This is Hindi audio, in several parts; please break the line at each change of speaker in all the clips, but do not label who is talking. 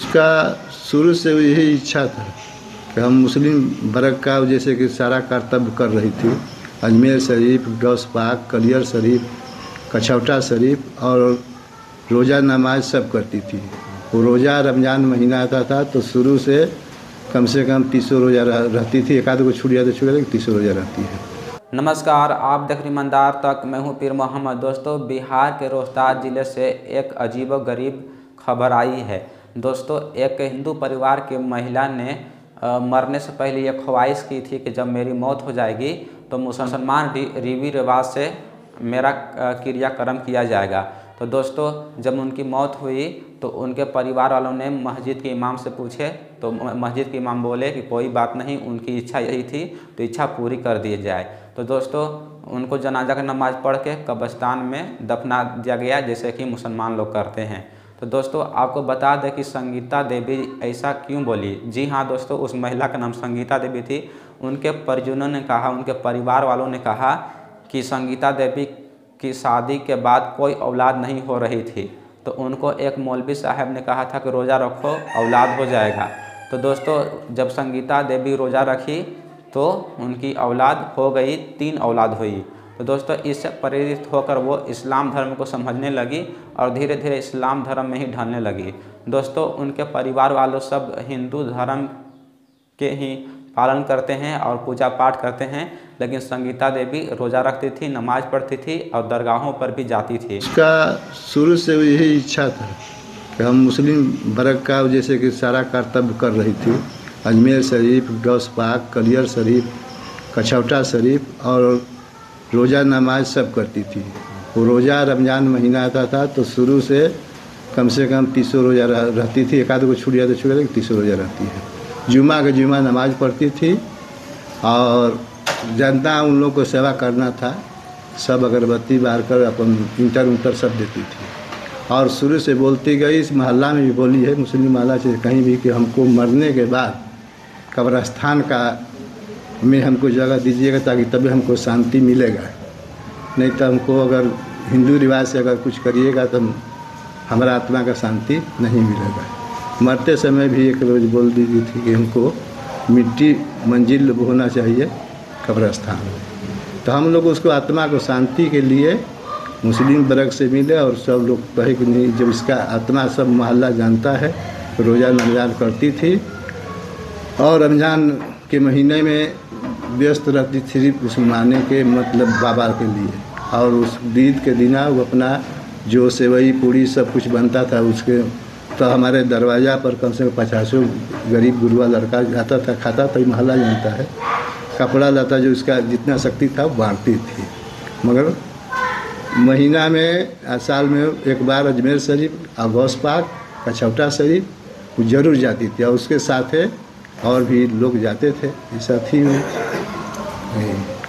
उसका शुरू से यही इच्छा था कि हम मुस्लिम वर्ग का जैसे कि सारा कर्तव्य कर रही थी। अजमेर शरीफ, गौस पाक, कलियर शरीफ, कछौटा शरीफ और रोज़ा नमाज सब करती थी। वो रोज़ा रमज़ान महीना आता था तो शुरू से कम 30 रोज़ा रहती थी। एक आध को छूट जाता छूट जाता, 30 रोज़ा रहती है।
नमस्कार, आप देख रहे ईमानदार तक। मैं हूं पीर मोहम्मद। दोस्तों, बिहार के रोहतास ज़िले से एक अजीब व गरीब खबर आई है। दोस्तों, एक हिंदू परिवार की महिला ने मरने से पहले ये ख्वाहिश की थी कि जब मेरी मौत हो जाएगी तो मुसलमान रीति रिवाज से मेरा क्रियाक्रम किया जाएगा। तो दोस्तों, जब उनकी मौत हुई तो उनके परिवार वालों ने मस्जिद के इमाम से पूछे तो मस्जिद के इमाम बोले कि कोई बात नहीं, उनकी इच्छा यही थी तो इच्छा पूरी कर दी जाए। तो दोस्तों, उनको जनाजा का नमाज़ पढ़ के कब्रिस्तान में दफना दिया गया, जैसे कि मुसलमान लोग करते हैं। तो दोस्तों, आपको बता दें कि संगीता देवी ऐसा क्यों बोली। जी हाँ दोस्तों, उस महिला का नाम संगीता देवी थी। उनके परिजनों ने कहा, उनके परिवार वालों ने कहा कि संगीता देवी की शादी के बाद कोई औलाद नहीं हो रही थी, तो उनको एक मौलवी साहब ने कहा था कि रोज़ा रखो, औलाद हो जाएगा। तो दोस्तों, जब संगीता देवी रोज़ा रखी तो उनकी औलाद हो गई, 3 औलाद हुई। तो दोस्तों, इससे प्रेरित होकर वो इस्लाम धर्म को समझने लगी और धीरे धीरे इस्लाम धर्म में ही ढलने लगी। दोस्तों, उनके परिवार वालों सब हिंदू धर्म के ही पालन करते हैं और पूजा पाठ करते हैं, लेकिन संगीता देवी रोज़ा रखती थी, नमाज पढ़ती थी और दरगाहों पर भी जाती थी।
उसका शुरू से यही इच्छा था कि हम मुस्लिम वर्ग का जैसे कि सारा कर्तव्य कर रही थी। अजमेर शरीफ, गौस पाक, कलियर शरीफ, कछौटा शरीफ और रोज़ा नमाज सब करती थी। वो रोज़ा रमज़ान महीना आता था तो शुरू से कम 30 रोज़ा रहती थी। एक आध को छूट जाता छूट जाता, 30 रोज़ा रहती है। जुमा के जुमा नमाज पढ़ती थी और जनता उन लोग को सेवा करना था। सब अगरबत्ती बार कर अपन इंटर सब देती थी और शुरू से बोलती गई। इस मोहल्ला में भी बोली है, मुस्लिम मोहल्ला से कहीं भी, कि हमको मरने के बाद कब्रिस्तान का में हमको जगह दीजिएगा ताकि तभी हमको शांति मिलेगा। नहीं तो हमको अगर हिंदू रिवाज से अगर कुछ करिएगा तो हमारा आत्मा का शांति नहीं मिलेगा। मरते समय भी एक रोज़ बोल दी गई थी कि हमको मिट्टी मंजिल होना चाहिए कब्रिस्तान। तो हम लोग उसको आत्मा को शांति के लिए मुस्लिम वर्ग से मिले और सब लोग कहे कि नहीं, जब इसका आत्मा सब मोहल्ला जानता है। रोज़ा रमज़ान करती थी और रमज़ान के महीने में व्यस्त रहती थी उस माने के मतलब बाबा के लिए। और उस ईद के दिन वो अपना जो सेवई पूड़ी सब कुछ बनता था उसके, तो हमारे दरवाज़ा पर कम से कम 50 गरीब गुरुआ लड़का आता था, खाता था, मोहल्ला जानता है। कपड़ा लता जो इसका जितना शक्ति था वो बांटती थी। मगर महीना में साल में एक बार अजमेर शरीफ और गौस पाक, कछौटा शरीफ वो जरूर जाती थी और उसके साथ और भी लोग जाते थे साथी में।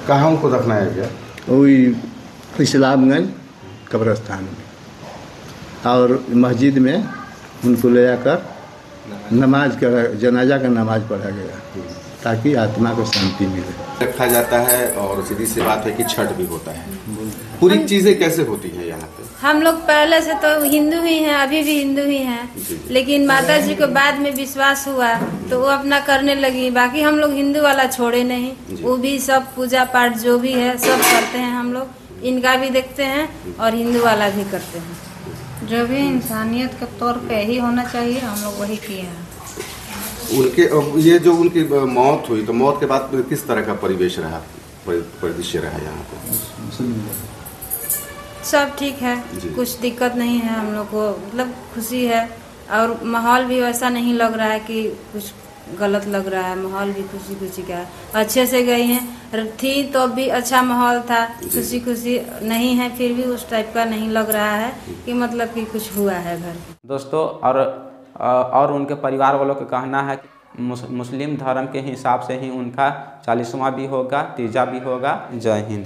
कहाँ उनको दफनाया गया?
वही इस्लामगंज कब्रिस्तान में और मस्जिद में उनको ले जाकर नमाज का जनाजा का नमाज पढ़ा गया ताकि आत्मा को शांति मिले।
रखा जाता है और सीधी सी बात है कि छठ भी होता है। पूरी चीज़ें कैसे होती हैं यहाँ पे?
हम लोग पहले से तो हिंदू ही हैं, अभी भी हिंदू ही हैं, लेकिन माता जी को बाद में विश्वास हुआ तो वो अपना करने लगी। बाकी हम लोग हिंदू वाला छोड़े नहीं, वो भी सब पूजा पाठ जो भी है सब करते हैं। हम लोग इनका भी देखते हैं और हिंदू वाला भी करते हैं।
जो भी इंसानियत के तौर पे ही होना चाहिए, हम लोग वही किए हैं।
उनके ये जो उनकी मौत हुई तो मौत के बाद किस तरह का परिवेश रहा, परिदृश्य रहा यहाँ पे?
सब ठीक है, कुछ दिक्कत नहीं है। हम लोग को मतलब खुशी है और माहौल भी वैसा नहीं लग रहा है कि कुछ गलत लग रहा है। माहौल भी खुशी खुशी का है, अच्छे से गई हैं। थी तो भी अच्छा माहौल था, खुशी खुशी नहीं है, फिर भी उस टाइप का नहीं लग रहा है कि मतलब कि कुछ हुआ है घर।
दोस्तों, और उनके परिवार वालों का कहना है कि मुस्लिम धर्म के हिसाब से ही उनका 40वां भी होगा, तीजा भी होगा। जय हिंद।